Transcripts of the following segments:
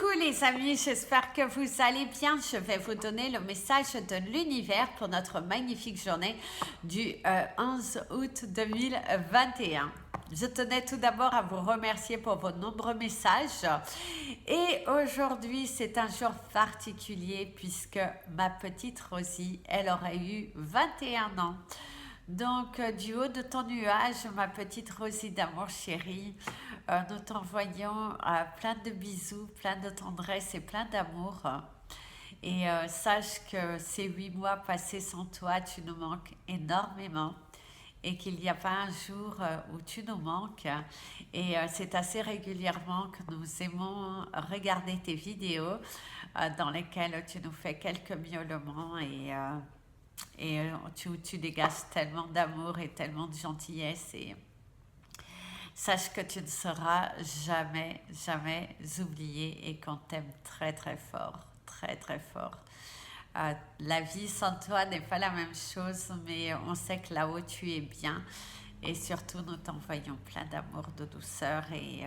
Coucou les amis, j'espère que vous allez bien. Je vais vous donner le message de l'univers pour notre magnifique journée du 11 août 2021. Je tenais tout d'abord à vous remercier pour vos nombreux messages. Et aujourd'hui, c'est un jour particulier puisque ma petite Rosie, elle aurait eu 21 ans. Donc, du haut de ton nuage, ma petite Rosie d'amour chérie, nous t'envoyons plein de bisous, plein de tendresse et plein d'amour. Et sache que ces 8 mois passés sans toi, tu nous manques énormément et qu'il n'y a pas un jour où tu nous manques. Et c'est assez régulièrement que nous aimons regarder tes vidéos dans lesquelles tu nous fais quelques miaulements et tu dégages tellement d'amour et tellement de gentillesse et sache que tu ne seras jamais, jamais oublié et qu'on t'aime très très fort, très très fort. La vie sans toi n'est pas la même chose, mais on sait que là-haut tu es bien et surtout nous t'envoyons plein d'amour, de douceur et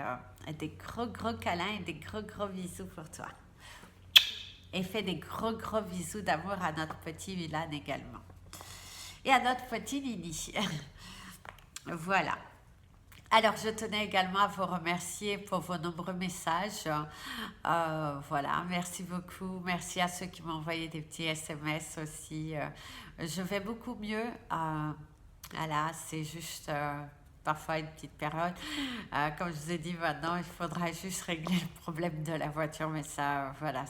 des gros gros câlins et des gros gros bisous pour toi. Et fais des gros gros bisous d'amour à notre petit Milan également. Et à notre petit Nini. Voilà. Alors, je tenais également à vous remercier pour vos nombreux messages. Voilà, merci beaucoup. Merci à ceux qui m'ont envoyé des petits SMS aussi. Je vais beaucoup mieux. Voilà, c'est juste parfois une petite période. Comme je vous ai dit maintenant, il faudra juste régler le problème de la voiture. Mais ça, voilà,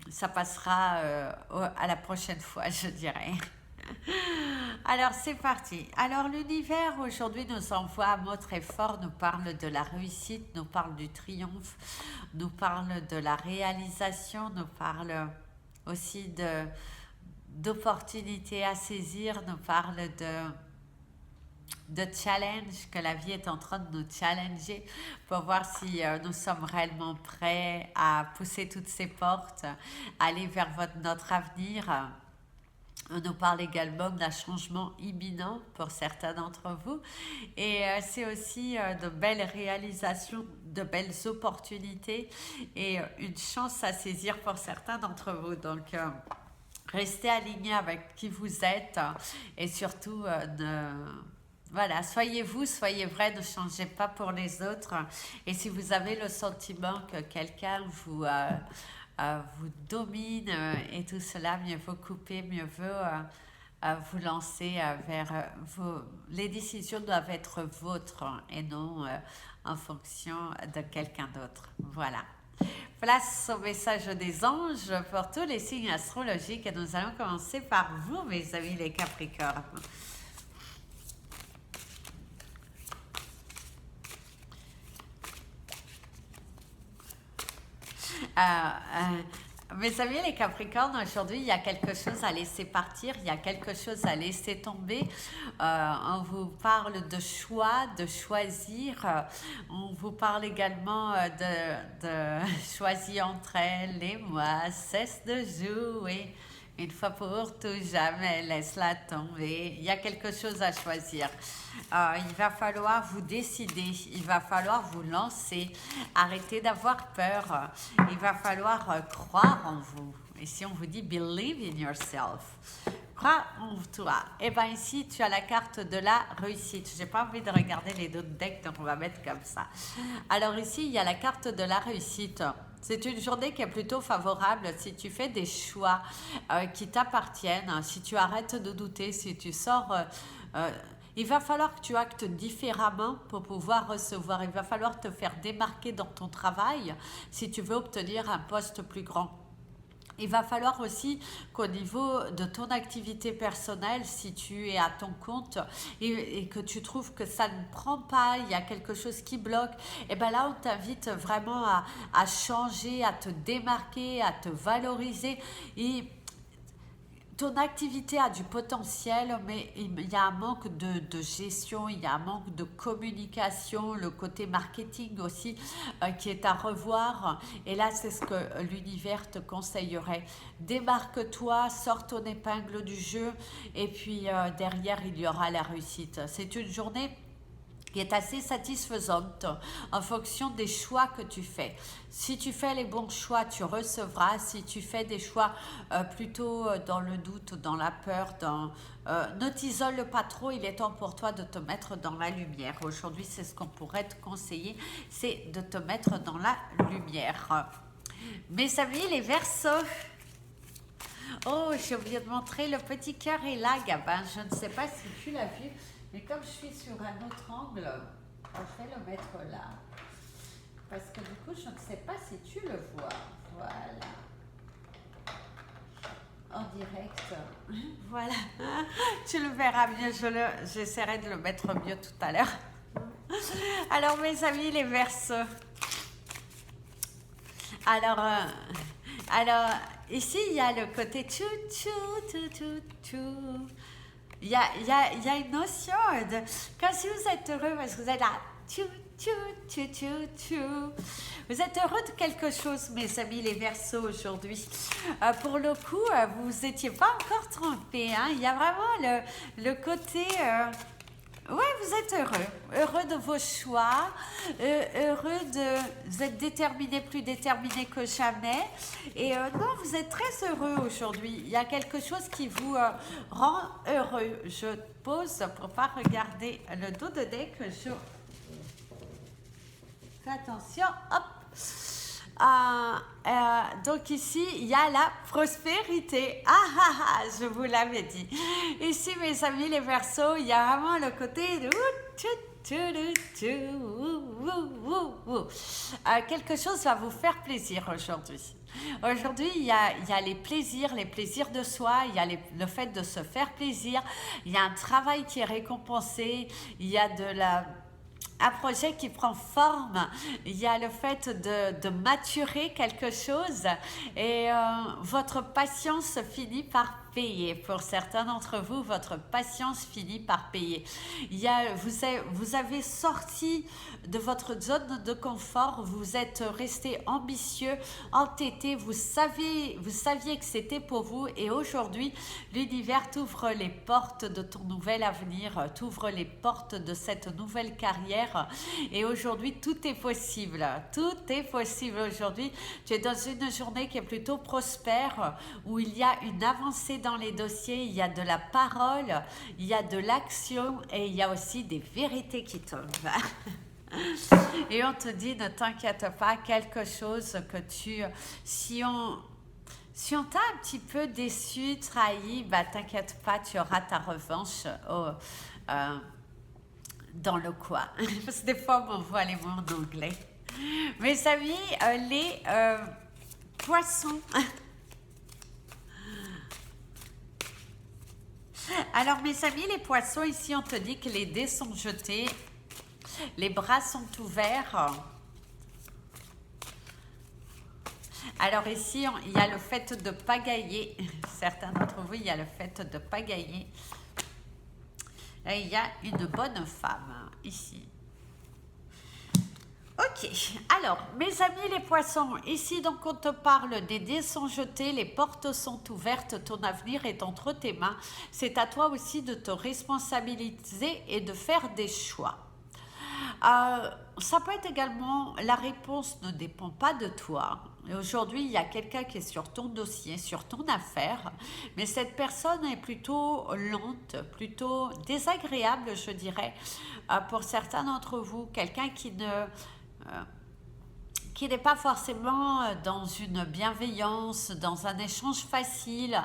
ça passera à la prochaine fois, je dirais. Alors c'est parti. Alors l'univers aujourd'hui nous envoie un mot très fort, nous parle de la réussite, nous parle du triomphe, nous parle de la réalisation, nous parle aussi d'opportunités à saisir, nous parle de challenge, que la vie est en train de nous challenger pour voir si nous sommes réellement prêts à pousser toutes ces portes, aller vers notre avenir. On nous parle également d'un changement imminent pour certains d'entre vous et c'est aussi de belles réalisations, de belles opportunités et une chance à saisir pour certains d'entre vous. Donc restez alignés avec qui vous êtes et surtout voilà, soyez vous, soyez vrai, ne changez pas pour les autres. Et si vous avez le sentiment que quelqu'un vous domine et tout cela, mieux vaut couper, mieux vaut vous lancer vers vos... Les décisions doivent être vôtres et non en fonction de quelqu'un d'autre. Voilà. Place au message des anges pour tous les signes astrologiques et nous allons commencer par vous, mes amis les Capricornes. Mes amis les Capricornes, aujourd'hui il y a quelque chose à laisser partir, il y a quelque chose à laisser tomber. On vous parle de choix, de choisir. On vous parle également de choisir entre elles et moi. Cesse de jouer. Une fois pour tout, jamais, laisse-la tomber. Il y a quelque chose à choisir. Il va falloir vous décider, il va falloir vous lancer. Arrêtez d'avoir peur. Il va falloir croire en vous. Et si on vous dit believe in yourself, crois en toi. Et bien ici, tu as la carte de la réussite. Je n'ai pas envie de regarder les autres decks, donc on va mettre comme ça. Alors ici, il y a la carte de la réussite. C'est une journée qui est plutôt favorable si tu fais des choix qui t'appartiennent, si tu arrêtes de douter, si tu sors... il va falloir que tu actes différemment pour pouvoir recevoir. Il va falloir te faire démarquer dans ton travail si tu veux obtenir un poste plus grand. Il va falloir aussi qu'au niveau de ton activité personnelle, si tu es à ton compte et que tu trouves que ça ne prend pas, il y a quelque chose qui bloque, et bien là on t'invite vraiment à changer, à te démarquer, à te valoriser. Et ton activité a du potentiel, mais il y a un manque de gestion, il y a un manque de communication, le côté marketing aussi qui est à revoir. Et là, c'est ce que l'univers te conseillerait. Démarque-toi, sors ton épingle du jeu et puis derrière, il y aura la réussite. C'est une journée qui est assez satisfaisante en fonction des choix que tu fais. Si tu fais les bons choix, tu recevras. Si tu fais des choix plutôt dans le doute, dans la peur, ne t'isole pas trop, il est temps pour toi de te mettre dans la lumière. Aujourd'hui, c'est ce qu'on pourrait te conseiller, c'est de te mettre dans la lumière. Mes amis, les Verseaux. Oh, j'ai oublié de montrer, le petit cœur est là, Gabin. Je ne sais pas si tu l'as vu. Mais comme je suis sur un autre angle, je vais le mettre là. Parce que du coup, je ne sais pas si tu le vois. Voilà. En direct. Voilà. Tu le verras mieux. J'essaierai de le mettre mieux tout à l'heure. Alors, mes amis, les Verseaux. Alors, ici, il y a le côté tchou, tchou, tchou, tchou, tchou. Il y a une notion de quand si vous êtes heureux parce que vous êtes là, tchou, tchou, tchou, tchou, tchou. Vous êtes heureux de quelque chose, mes amis les Verseaux, aujourd'hui. Pour le coup, vous n'étiez pas encore trompés. Hein. Il y a vraiment le côté... Oui, vous êtes heureux de vos choix, vous êtes déterminé, plus déterminé que jamais. Et non, vous êtes très heureux aujourd'hui. Il y a quelque chose qui vous rend heureux. Je pose pour ne pas regarder le dos de nez que je... Fais attention, hop. Donc ici, il y a la prospérité. Je vous l'avais dit. Ici, mes amis, les Verseaux, il y a vraiment le côté de... quelque chose va vous faire plaisir aujourd'hui. Aujourd'hui, il y a les plaisirs de soi, il y a le fait de se faire plaisir, il y a un travail qui est récompensé, il y a un projet qui prend forme, il y a le fait de maturer quelque chose et votre patience finit par payer. Pour certains d'entre vous, votre patience finit par payer. Vous avez sorti de votre zone de confort, vous êtes resté ambitieux, entêté, vous saviez que c'était pour vous et aujourd'hui, l'univers t'ouvre les portes de ton nouvel avenir, t'ouvre les portes de cette nouvelle carrière et aujourd'hui, tout est possible. Tout est possible aujourd'hui. Tu es dans une journée qui est plutôt prospère, où il y a une avancée dans les dossiers, il y a de la parole, il y a de l'action et il y a aussi des vérités qui tombent. Et on te dit, ne t'inquiète pas, quelque chose que si on t'a un petit peu déçu, trahi, t'inquiète pas, tu auras ta revanche dans le coin. Parce que des fois, on m'envoie les mots en anglais. Mes amis, les poissons. Alors, mes amis, les poissons, ici, on te dit que les dés sont jetés, les bras sont ouverts. Alors ici, il y a le fait de pagailler. Certains d'entre vous, il y a le fait de pagailler. Et il y a une bonne femme, ici. Ok, alors, mes amis les poissons, ici donc on te parle, des dés sont jetés, les portes sont ouvertes, ton avenir est entre tes mains. C'est à toi aussi de te responsabiliser et de faire des choix. Ça peut être également, la réponse ne dépend pas de toi. Et aujourd'hui, il y a quelqu'un qui est sur ton dossier, sur ton affaire, mais cette personne est plutôt lente, plutôt désagréable, je dirais, pour certains d'entre vous. Quelqu'un qui n'est pas forcément dans une bienveillance, dans un échange facile,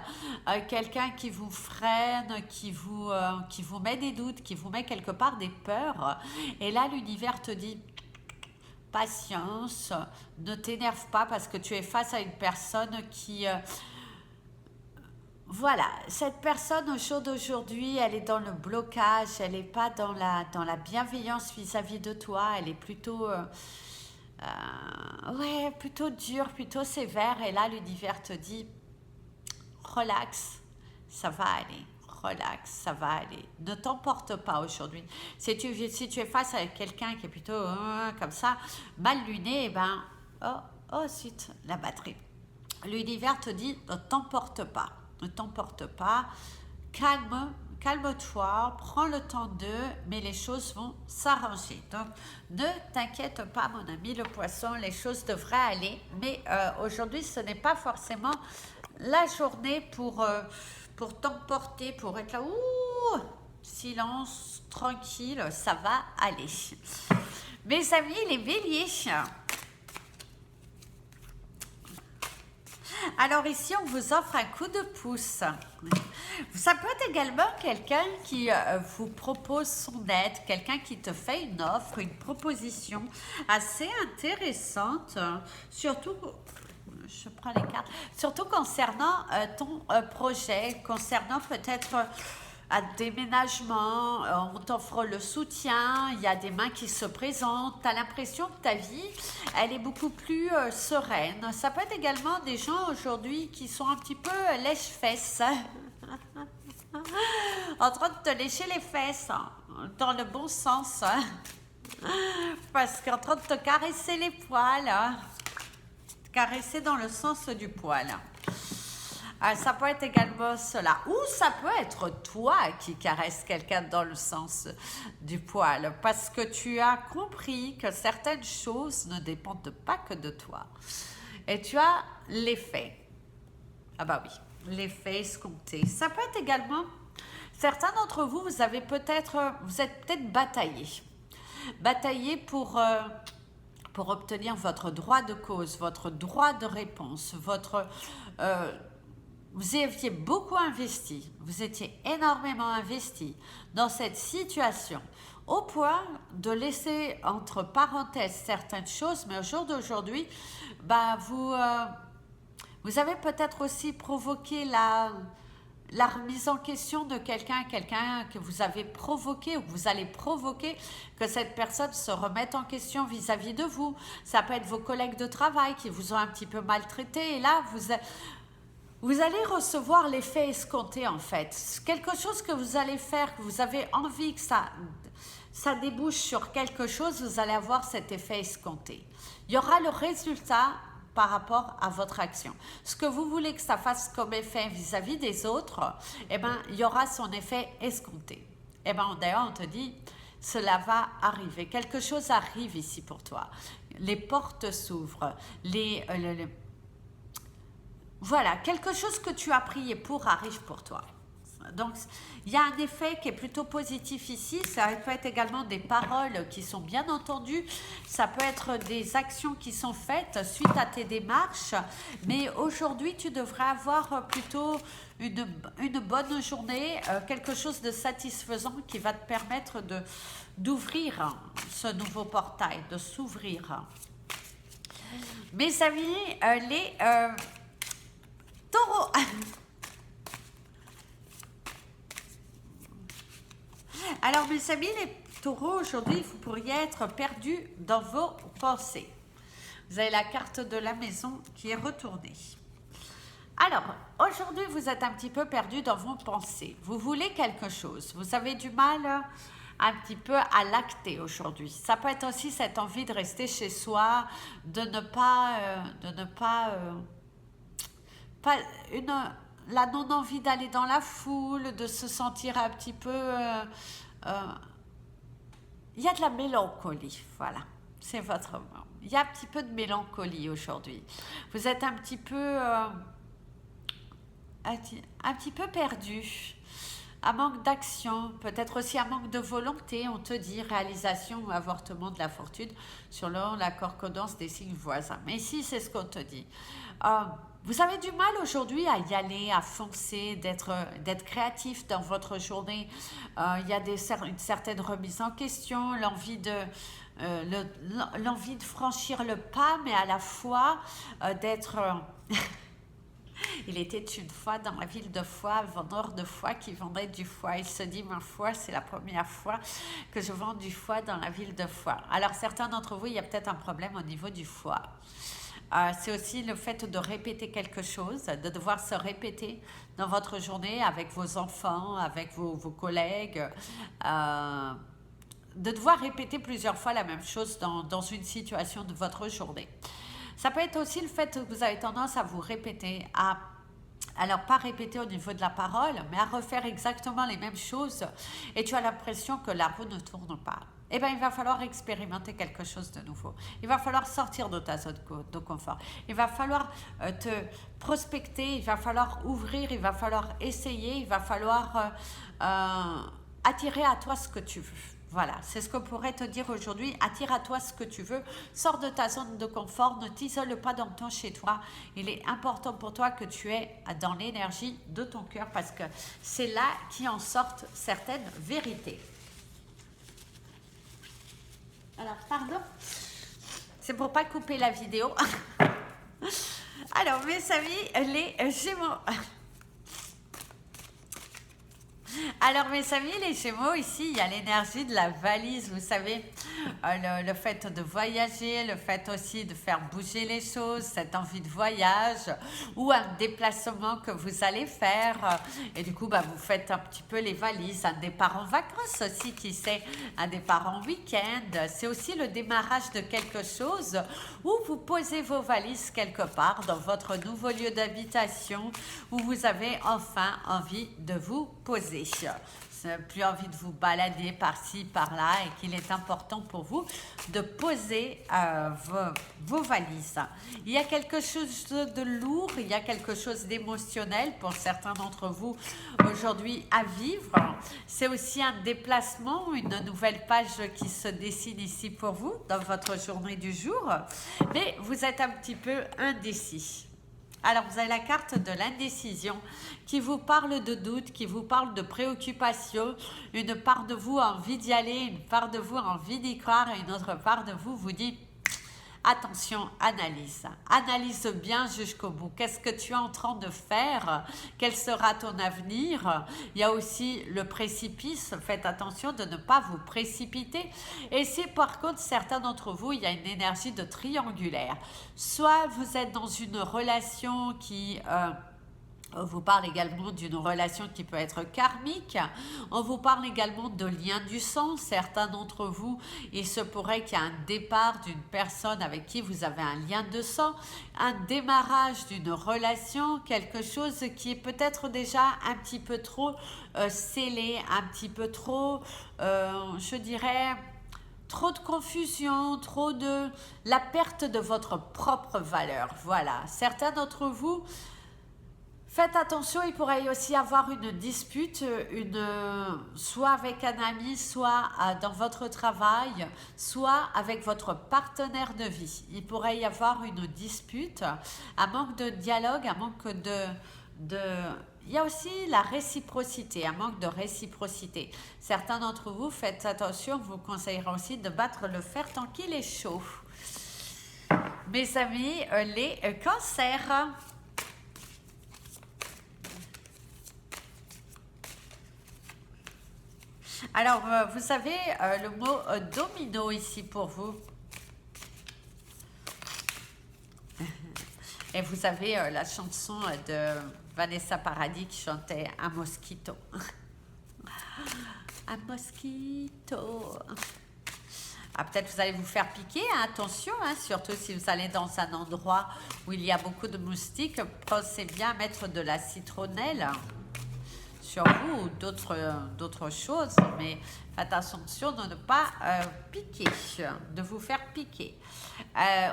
quelqu'un qui vous freine, qui vous met des doutes, qui vous met quelque part des peurs. Et là, l'univers te dit, patience, ne t'énerve pas parce que tu es face à une personne qui... Voilà, cette personne au jour d'aujourd'hui, elle est dans le blocage, elle n'est pas dans la bienveillance vis-à-vis de toi, elle est plutôt... plutôt dur, plutôt sévère. Et là, l'univers te dit, relax, ça va aller. Relax, ça va aller. Ne t'emporte pas aujourd'hui. Si tu es face à quelqu'un qui est plutôt comme ça, mal luné, zut, la batterie. L'univers te dit, ne t'emporte pas. Ne t'emporte pas. Calme, calme-toi, prends le temps d'eux, mais les choses vont s'arranger. Donc, ne t'inquiète pas, mon ami le poisson, les choses devraient aller. Mais aujourd'hui, ce n'est pas forcément la journée pour t'emporter, pour être là, ouh, silence, tranquille, ça va aller. Mes amis, les béliers. Alors ici, on vous offre un coup de pouce. Ça peut être également quelqu'un qui vous propose son aide, quelqu'un qui te fait une offre, une proposition assez intéressante, surtout, je prends les cartes, surtout concernant ton projet, concernant peut-être un déménagement, on t'offre le soutien, il y a des mains qui se présentent, tu as l'impression que ta vie, elle est beaucoup plus sereine. Ça peut être également des gens aujourd'hui qui sont un petit peu lèche-fesses, en train de te lécher les fesses, dans le bon sens, parce qu'en train de te caresser les poils, caresser dans le sens du poil. Ça peut être également cela. Ou ça peut être toi qui caresses quelqu'un dans le sens du poil. Parce que tu as compris que certaines choses ne dépendent pas que de toi. Et tu as l'effet. Ah bah oui, l'effet escompté. Ça peut être également... Certains d'entre vous, vous êtes peut-être bataillés. Bataillés pour obtenir votre droit de cause, votre droit de réponse, vous aviez beaucoup investi, vous étiez énormément investi dans cette situation, au point de laisser entre parenthèses certaines choses, mais au jour d'aujourd'hui, vous avez peut-être aussi provoqué la remise en question de quelqu'un que vous avez provoqué ou que vous allez provoquer, que cette personne se remette en question vis-à-vis de vous. Ça peut être vos collègues de travail qui vous ont un petit peu maltraité et là, vous allez recevoir l'effet escompté en fait. Quelque chose que vous allez faire, que vous avez envie que ça débouche sur quelque chose, vous allez avoir cet effet escompté. Il y aura le résultat par rapport à votre action. Ce que vous voulez que ça fasse comme effet vis-à-vis des autres, il y aura son effet escompté. D'ailleurs, on te dit, cela va arriver. Quelque chose arrive ici pour toi. Les portes s'ouvrent. Voilà, quelque chose que tu as prié pour arrive pour toi. Donc, il y a un effet qui est plutôt positif ici. Ça peut être également des paroles qui sont bien entendues. Ça peut être des actions qui sont faites suite à tes démarches. Mais aujourd'hui, tu devrais avoir plutôt une bonne journée, quelque chose de satisfaisant qui va te permettre d'ouvrir ce nouveau portail, de s'ouvrir. Mes amis, les taureaux. Alors, mes amis, les taureaux, aujourd'hui, vous pourriez être perdus dans vos pensées. Vous avez la carte de la maison qui est retournée. Alors, aujourd'hui, vous êtes un petit peu perdu dans vos pensées. Vous voulez quelque chose. Vous avez du mal un petit peu à l'acter aujourd'hui. Ça peut être aussi cette envie de rester chez soi, la non-envie d'aller dans la foule, de se sentir un petit peu... il y a de la mélancolie, voilà, c'est votre mot. Il y a un petit peu de mélancolie aujourd'hui. Vous êtes un petit peu perdu, un manque d'action, peut-être aussi un manque de volonté, on te dit réalisation ou avortement de la fortune selon la concordance des signes voisins. Mais ici, c'est ce qu'on te dit. Vous avez du mal aujourd'hui à y aller, à foncer, d'être créatif dans votre journée. Il y a une certaine remise en question, l'envie de franchir le pas, mais à la fois d'être... Il était une fois dans la ville de Foix, un vendeur de foie qui vendait du foie. Il se dit, ma foi, c'est la première fois que je vends du foie dans la ville de Foix. Alors, certains d'entre vous, il y a peut-être un problème au niveau du foie. C'est aussi le fait de répéter quelque chose, de devoir se répéter dans votre journée avec vos enfants, avec vos collègues, de devoir répéter plusieurs fois la même chose dans une situation de votre journée. Ça peut être aussi le fait que vous avez tendance à vous répéter, à Alors, pas répéter au niveau de la parole, mais à refaire exactement les mêmes choses et tu as l'impression que la roue ne tourne pas. Eh bien, il va falloir expérimenter quelque chose de nouveau. Il va falloir sortir de ta zone de confort. Il va falloir te prospecter, il va falloir ouvrir, il va falloir essayer, il va falloir attirer à toi ce que tu veux. Voilà, c'est ce que pourrait te dire aujourd'hui. Attire à toi ce que tu veux. Sors de ta zone de confort. Ne t'isole pas dans ton chez toi. Il est important pour toi que tu es dans l'énergie de ton cœur parce que c'est là qui en sortent certaines vérités. Alors, pardon. C'est pour pas couper la vidéo. Alors, mes amis, les Gémeaux. Alors mes amis, les Gémeaux, ici, il y a l'énergie de la valise, vous savez, le fait de voyager, le fait aussi de faire bouger les choses, cette envie de voyage ou un déplacement que vous allez faire. Et du coup, vous faites un petit peu les valises, un départ en vacances aussi, qui sait, un départ en week-end. C'est aussi le démarrage de quelque chose où vous posez vos valises quelque part dans votre nouveau lieu d'habitation où vous avez enfin envie de vous poser. Plus envie de vous balader par-ci, par-là et qu'il est important pour vous de poser vos valises. Il y a quelque chose de lourd, il y a quelque chose d'émotionnel pour certains d'entre vous aujourd'hui à vivre. C'est aussi un déplacement, une nouvelle page qui se dessine ici pour vous dans votre journée du jour, mais vous êtes un petit peu indécis. Alors, vous avez la carte de l'indécision qui vous parle de doute, qui vous parle de préoccupation. Une part de vous a envie d'y aller, une part de vous a envie d'y croire et une autre part de vous vous dit attention, analyse. Analyse bien jusqu'au bout. Qu'est-ce que tu es en train de faire? Quel sera ton avenir? Il y a aussi le précipice. Faites attention de ne pas vous précipiter. Et si par contre, certains d'entre vous, il y a une énergie de triangulaire. Soit vous êtes dans une relation qui... on vous parle également d'une relation qui peut être karmique. On vous parle également de liens du sang. Certains d'entre vous, il se pourrait qu'il y ait un départ d'une personne avec qui vous avez un lien de sang, un démarrage d'une relation, quelque chose qui est peut-être déjà un petit peu trop scellé, un petit peu trop, je dirais... trop de confusion, trop de... la perte de votre propre valeur. Voilà. Certains d'entre vous... Faites attention, il pourrait aussi avoir une dispute, soit avec un ami, soit dans votre travail, soit avec votre partenaire de vie. Il pourrait y avoir une dispute, un manque de dialogue, un manque il y a aussi la réciprocité, un manque de réciprocité. Certains d'entre vous, faites attention, vous conseillerez aussi de battre le fer tant qu'il est chaud. Mes amis, les cancers... Alors, vous savez, le mot domino ici pour vous. Et vous avez la chanson de Vanessa Paradis qui chantait Un mosquito. Un mosquito. Ah, peut-être vous allez vous faire piquer, hein, attention, hein, surtout si vous allez dans un endroit où il y a beaucoup de moustiques. Pensez bien à mettre de la citronnelle sur vous ou d'autres choses, mais faites attention de ne pas piquer, de vous faire piquer.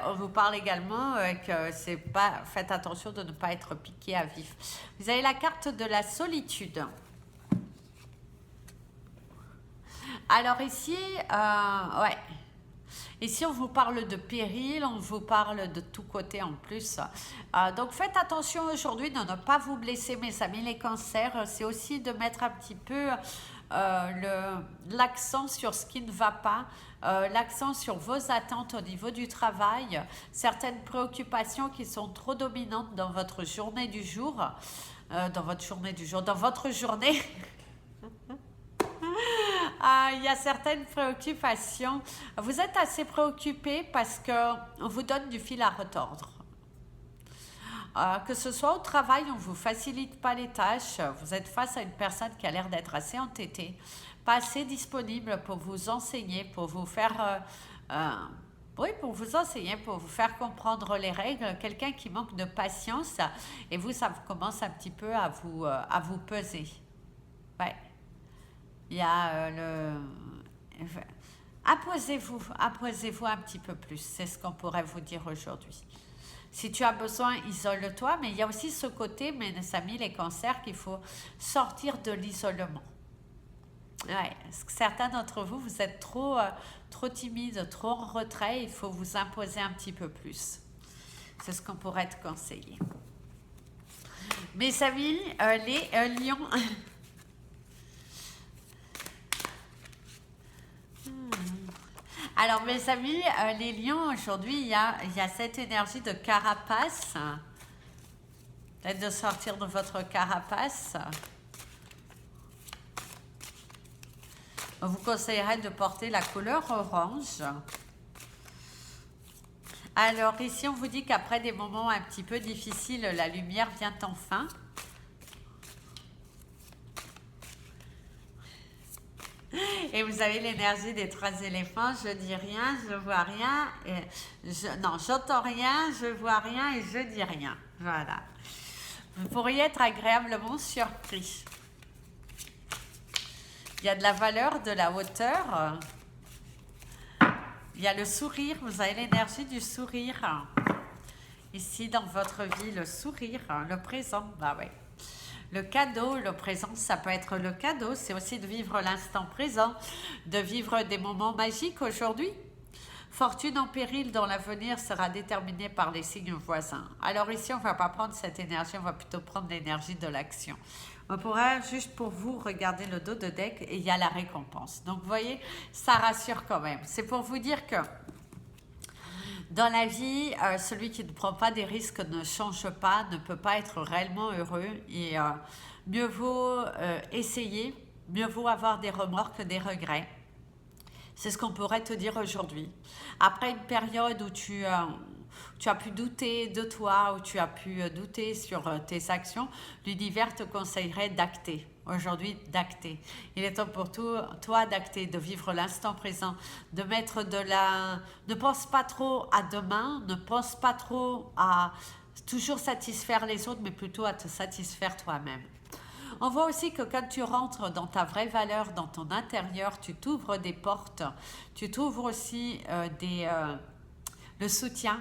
On vous parle également que c'est pas, faites attention de ne pas être piqué à vif. Vous avez la carte de la solitude. Alors ici, ouais. Ici, on vous parle de péril, on vous parle de tous côtés en plus. Donc, faites attention aujourd'hui de ne pas vous blesser, mes amis, les cancers. C'est aussi de mettre un petit peu l'accent sur ce qui ne va pas, l'accent sur vos attentes au niveau du travail, certaines préoccupations qui sont trop dominantes dans votre journée du jour, dans votre journée. Il y a certaines préoccupations. Vous êtes assez préoccupé parce qu'on vous donne du fil à retordre. Que ce soit au travail, on ne vous facilite pas les tâches. Vous êtes face à une personne qui a l'air d'être assez entêtée, pas assez disponible pour vous enseigner, pour vous faire Oui, pour vous enseigner, pour vous faire comprendre les règles, quelqu'un qui manque de patience, et vous, ça commence un petit peu à vous peser. Ouais, il y a apposez-vous un petit peu plus, c'est ce qu'on pourrait vous dire aujourd'hui. Si tu as besoin, isole-toi, mais il y a aussi ce côté, mes amis, les cancers, qu'il faut sortir de l'isolement. Ouais, parce que certains d'entre vous, vous êtes trop timide, trop en retrait, il faut vous imposer un petit peu plus. C'est ce qu'on pourrait te conseiller. Mes amis, les lions. Alors, mes amis, les lions, aujourd'hui, il y a cette énergie de carapace. Peut-être de sortir de votre carapace. On vous conseillerait de porter la couleur orange. Alors, ici, on vous dit qu'après des moments un petit peu difficiles, la lumière vient enfin. Et vous avez l'énergie des 3 éléphants. Je dis rien, je vois rien. Non, j'entends rien, je vois rien et je dis rien. Voilà. Vous pourriez être agréablement surpris. Il y a de la valeur, de la hauteur. Il y a le sourire. Vous avez l'énergie du sourire. Ici, dans votre vie, le sourire, le présent. Bah ouais. Le cadeau, le présent, ça peut être le cadeau. C'est aussi de vivre l'instant présent, de vivre des moments magiques aujourd'hui. Fortune en péril dans l'avenir sera déterminée par les signes voisins. Alors ici, on ne va pas prendre cette énergie, on va plutôt prendre l'énergie de l'action. On pourrait, juste pour vous, regarder le dos de deck et il y a la récompense. Donc, vous voyez, ça rassure quand même. C'est pour vous dire que dans la vie, celui qui ne prend pas des risques ne change pas, ne peut pas être réellement heureux. Et mieux vaut essayer, mieux vaut avoir des remords que des regrets. C'est ce qu'on pourrait te dire aujourd'hui. Après une période où tu as pu douter de toi, où tu as pu douter sur tes actions, l'univers te conseillerait d'acter. Aujourd'hui, d'acter. Il est temps pour toi d'acter, de vivre l'instant présent, de mettre de la... Ne pense pas trop à demain, ne pense pas trop à toujours satisfaire les autres, mais plutôt à te satisfaire toi-même. On voit aussi que quand tu rentres dans ta vraie valeur, dans ton intérieur, tu t'ouvres des portes, tu t'ouvres aussi le soutien,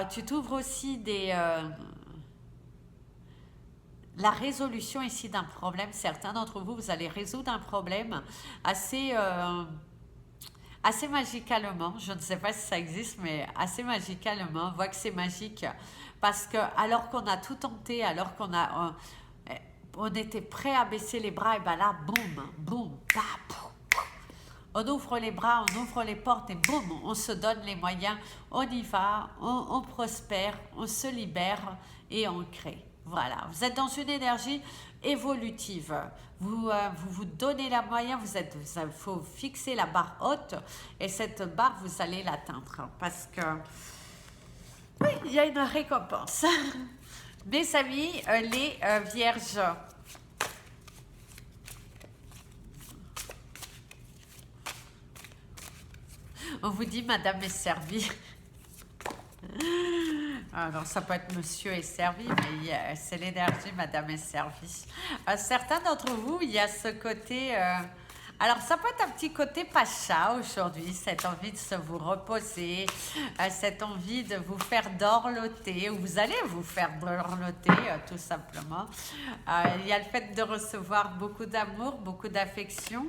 tu t'ouvres aussi la résolution ici d'un problème. Certains d'entre vous, vous allez résoudre un problème assez magicalement. Je ne sais pas si ça existe, mais assez magicalement. On voit que c'est magique parce que alors qu'on a tout tenté, alors on était prêt à baisser les bras, et bien là, boum, boum, bah, boum. On ouvre les bras, on ouvre les portes et boum, on se donne les moyens, on y va, on prospère, on se libère et on crée. Voilà, vous êtes dans une énergie évolutive. Vous donnez la moyen, il faut fixer la barre haute et cette barre, vous allez l'atteindre parce que, oui, il y a une récompense. Mes amis, les vierges. On vous dit madame est servie. Alors ça peut être monsieur est servi, mais c'est l'énergie madame est servie. Certains d'entre vous, il y a ce côté... alors, ça peut être un petit côté pacha aujourd'hui, cette envie de vous reposer, cette envie de vous faire dorloter, ou vous allez vous faire dorloter, tout simplement. Il y a le fait de recevoir beaucoup d'amour, beaucoup d'affection.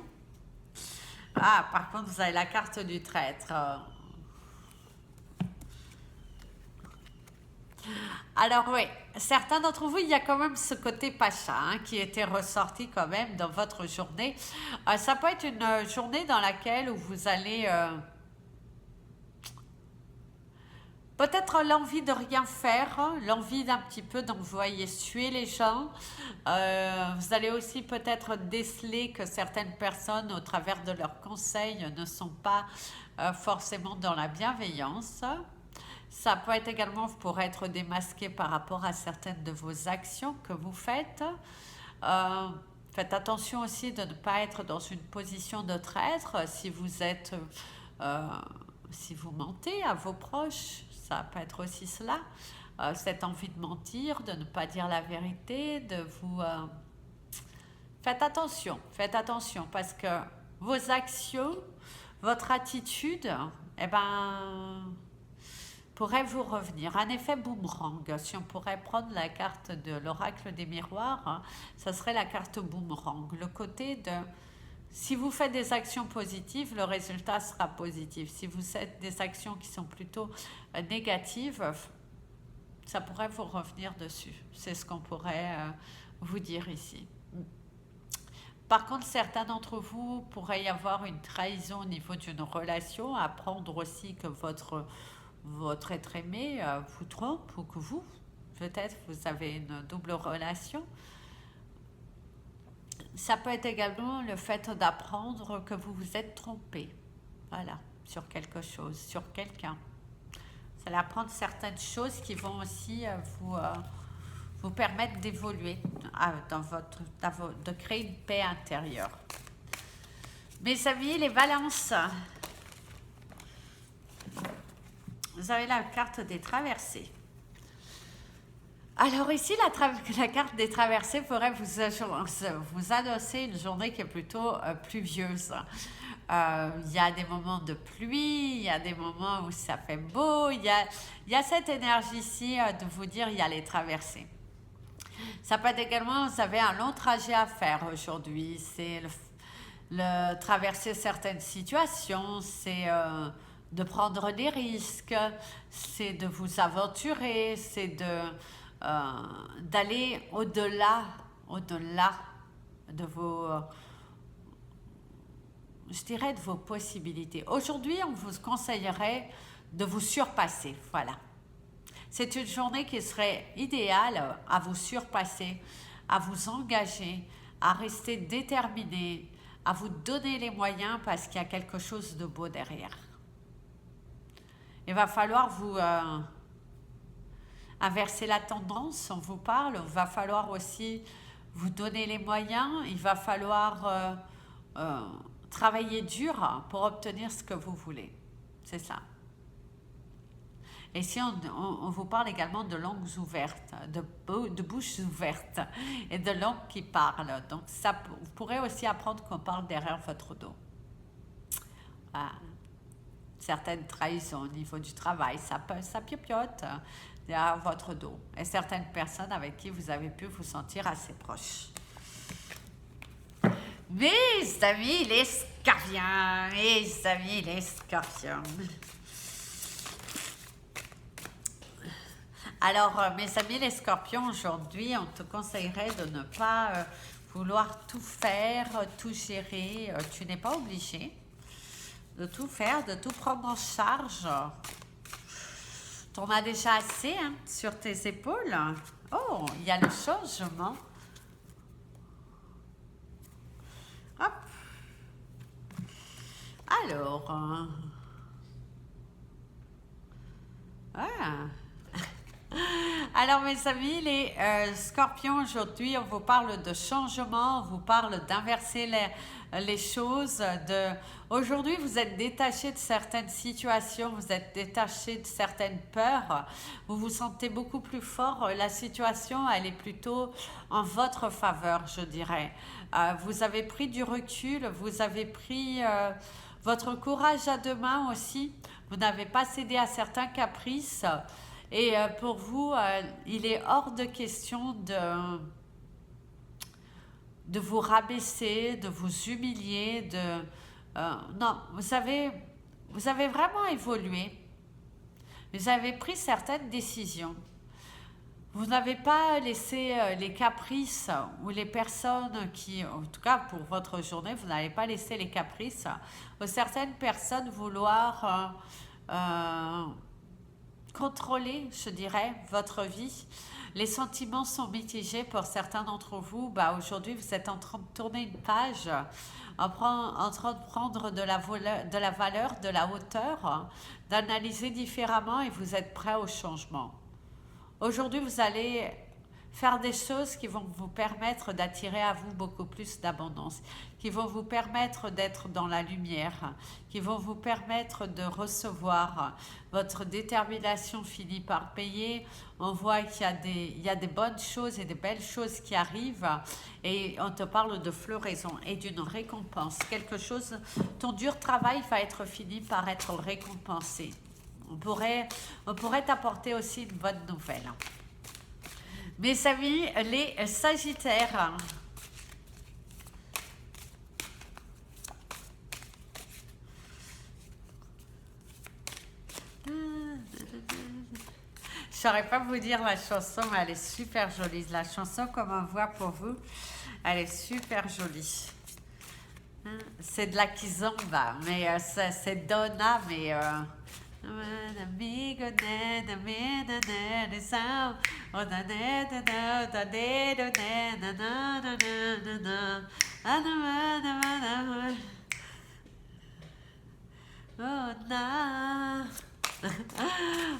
Ah, par contre, vous avez la carte du traître. Alors oui, certains d'entre vous, il y a quand même ce côté pacha qui était ressorti quand même dans votre journée. Ça peut être une journée dans laquelle vous allez peut-être l'envie de rien faire, l'envie d'un petit peu d'envoyer suer les gens. Vous allez aussi peut-être déceler que certaines personnes, au travers de leurs conseils, ne sont pas forcément dans la bienveillance. Ça peut être également pour être démasqué par rapport à certaines de vos actions que vous faites. Faites attention aussi de ne pas être dans une position de traître si vous êtes si vous mentez à vos proches, ça peut être aussi cela. Cette envie de mentir, de ne pas dire la vérité, de vous... faites attention parce que vos actions, votre attitude, eh ben, pourrait vous revenir. Un effet boomerang, si on pourrait prendre la carte de l'oracle des miroirs, hein, ça serait la carte boomerang. Le côté de... Si vous faites des actions positives, le résultat sera positif. Si vous faites des actions qui sont plutôt négatives, ça pourrait vous revenir dessus. C'est ce qu'on pourrait vous dire ici. Par contre, certains d'entre vous pourraient y avoir une trahison au niveau d'une relation, apprendre aussi que votre être aimé vous trompe ou que vous, peut-être, vous avez une double relation. Ça peut être également le fait d'apprendre que vous vous êtes trompé, voilà, sur quelque chose, sur quelqu'un. Vous allez apprendre certaines choses qui vont aussi vous permettre d'évoluer, de créer une paix intérieure. Mes amis, les balances, vous avez la carte des traversées. Alors ici, la carte des traversées pourrait vous annoncer une journée qui est plutôt pluvieuse. Il y a des moments de pluie, il y a des moments où ça fait beau, il y a cette énergie ici de vous dire il y a les traversées. Ça peut être également, vous avez un long trajet à faire aujourd'hui, c'est le traverser certaines situations, c'est de prendre des risques, c'est de vous aventurer, c'est d'aller au-delà de vos, je dirais, de vos possibilités. Aujourd'hui, on vous conseillerait de vous surpasser, voilà. C'est une journée qui serait idéale à vous surpasser, à vous engager, à rester déterminé, à vous donner les moyens parce qu'il y a quelque chose de beau derrière. Il va falloir vous inverser la tendance, on vous parle, il va falloir aussi vous donner les moyens, il va falloir travailler dur pour obtenir ce que vous voulez. C'est ça. Et si on vous parle également de langues ouvertes, de bouches ouvertes et de langues qui parlent. Donc, vous pourrez aussi apprendre qu'on parle derrière votre dos. Certaines trahisons au niveau du travail, ça piote derrière votre dos. Et certaines personnes avec qui vous avez pu vous sentir assez proche. Mes amis les scorpions, Alors, mes amis les scorpions, aujourd'hui, on te conseillerait de ne pas vouloir tout faire, tout gérer. Tu n'es pas obligé de tout faire, de tout prendre en charge. Tu en as déjà assez sur tes épaules. Oh, il y a le changement. Hop. Alors, Alors mes amis les scorpions, aujourd'hui on vous parle de changement, on vous parle d'inverser les choses. Aujourd'hui vous êtes détaché de certaines situations, vous êtes détaché de certaines peurs, vous vous sentez beaucoup plus fort, la situation elle est plutôt en votre faveur je dirais. Vous avez pris du recul, vous avez pris votre courage à deux mains aussi, vous n'avez pas cédé à certains caprices. Et pour vous, il est hors de question de vous rabaisser, de vous humilier, non, vous avez vraiment évolué. Vous avez pris certaines décisions. Vous n'avez pas laissé les caprices ou les personnes qui, en tout cas pour votre journée, vous n'avez pas laissé les caprices ou certaines personnes vouloir contrôler, je dirais, votre vie. Les sentiments sont mitigés pour certains d'entre vous. Aujourd'hui, vous êtes en train de tourner une page, en train de prendre de la valeur, de la hauteur, d'analyser différemment et vous êtes prêt au changement. Aujourd'hui, vous allez faire des choses qui vont vous permettre d'attirer à vous beaucoup plus d'abondance, qui vont vous permettre d'être dans la lumière, qui vont vous permettre de recevoir. Votre détermination finit par payer. On voit qu'il y a des bonnes choses et des belles choses qui arrivent, et on te parle de floraison et d'une récompense. Quelque chose, ton dur travail va être fini par être récompensé. On pourrait t'apporter aussi une bonne nouvelle. Mes amis, les Sagittaires. Je ne saurais pas vous dire la chanson, mais elle est super jolie. La chanson qu'on m'envoie pour vous, elle est super jolie. C'est de la kizomba, mais c'est Donna, mais...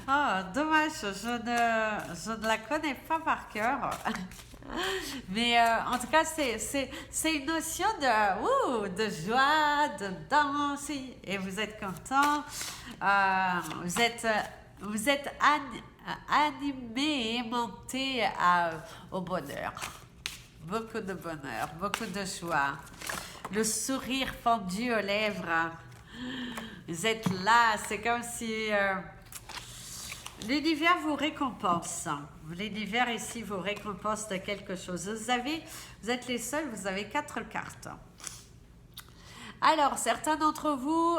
Oh, dommage, je ne la connais pas par cœur. Mais en tout cas, c'est une notion de joie, de danse, et vous êtes content, vous êtes animé, aimanté au bonheur. Beaucoup de bonheur, beaucoup de joie. Le sourire pendu aux lèvres. Vous êtes là, c'est comme si l'univers vous récompense. L'univers ici vous récompense de quelque chose. Vous êtes les seuls, vous avez 4 cartes. Alors, certains d'entre vous,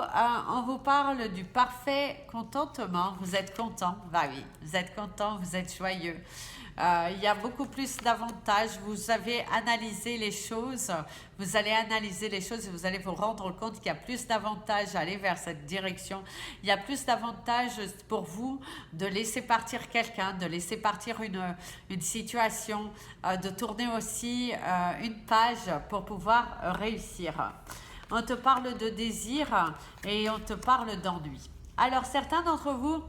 on vous parle du parfait contentement. Vous êtes content, bah oui, vous êtes content, vous êtes joyeux. Il y a beaucoup plus d'avantages. Vous avez analysé les choses. Vous allez analyser les choses et vous allez vous rendre compte qu'il y a plus d'avantages à aller vers cette direction. Il y a plus d'avantages pour vous de laisser partir quelqu'un, de laisser partir une situation, de tourner aussi une page pour pouvoir réussir. On te parle de désir et on te parle d'ennui. Alors, certains d'entre vous,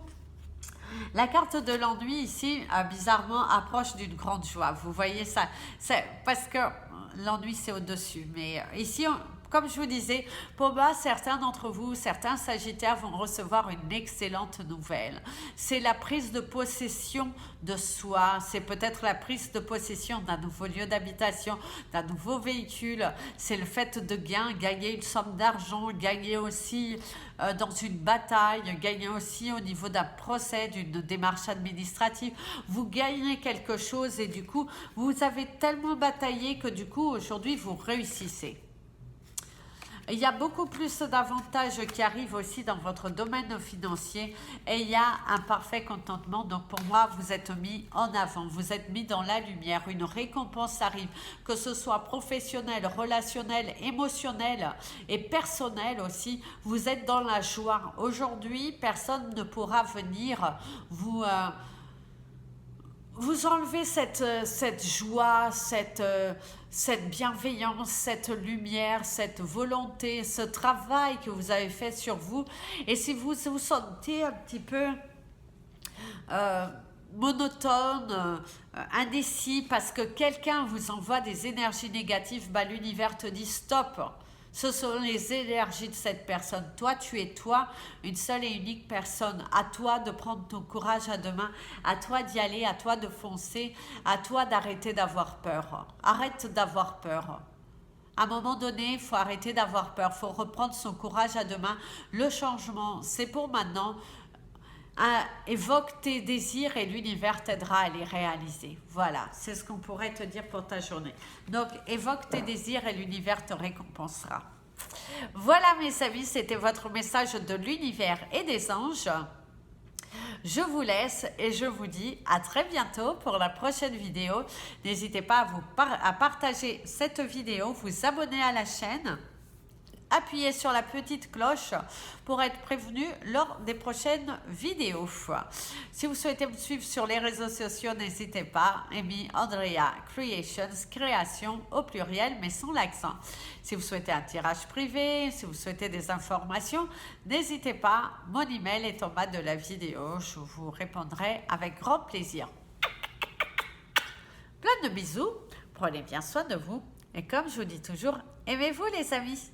la carte de l'ennui ici, bizarrement, approche d'une grande joie. Vous voyez ça? C'est parce que l'ennui, c'est au-dessus. Mais ici, comme je vous disais, pour moi, certains d'entre vous, certains Sagittaires vont recevoir une excellente nouvelle. C'est la prise de possession de soi. C'est peut-être la prise de possession d'un nouveau lieu d'habitation, d'un nouveau véhicule. C'est le fait de gagner une somme d'argent, gagner aussi dans une bataille, gagner aussi au niveau d'un procès, d'une démarche administrative. Vous gagnez quelque chose et du coup, vous avez tellement bataillé que du coup, aujourd'hui, vous réussissez. Il y a beaucoup plus d'avantages qui arrivent aussi dans votre domaine financier et il y a un parfait contentement. Donc pour moi, vous êtes mis en avant, vous êtes mis dans la lumière. Une récompense arrive, que ce soit professionnel, relationnel, émotionnel et personnel aussi. Vous êtes dans la joie. Aujourd'hui, personne ne pourra venir vous enlevez cette joie, cette bienveillance, cette lumière, cette volonté, ce travail que vous avez fait sur vous. Et si vous vous sentez un petit peu monotone, indécis, parce que quelqu'un vous envoie des énergies négatives, bah, l'univers te dit stop. Ce sont les énergies de cette personne. Toi, tu es toi, une seule et unique personne. À toi de prendre ton courage à deux mains, à toi d'y aller, à toi de foncer, à toi d'arrêter d'avoir peur. Arrête d'avoir peur. À un moment donné, il faut arrêter d'avoir peur, il faut reprendre son courage à deux mains. Le changement, c'est pour maintenant. Évoque tes désirs et l'univers t'aidera à les réaliser. Voilà, c'est ce qu'on pourrait te dire pour ta journée. Donc, évoque tes désirs et l'univers te récompensera. Voilà mes amis, c'était votre message de l'univers et des anges. Je vous laisse et je vous dis à très bientôt pour la prochaine vidéo. N'hésitez pas à partager cette vidéo, vous abonner à la chaîne. Appuyez sur la petite cloche pour être prévenu lors des prochaines vidéos. Si vous souhaitez me suivre sur les réseaux sociaux, n'hésitez pas. Amy Andrea Creations, création au pluriel mais sans l'accent. Si vous souhaitez un tirage privé, si vous souhaitez des informations, n'hésitez pas. Mon email est en bas de la vidéo. Je vous répondrai avec grand plaisir. de bisous. Prenez bien soin de vous. Et comme je vous dis toujours, aimez-vous les amis.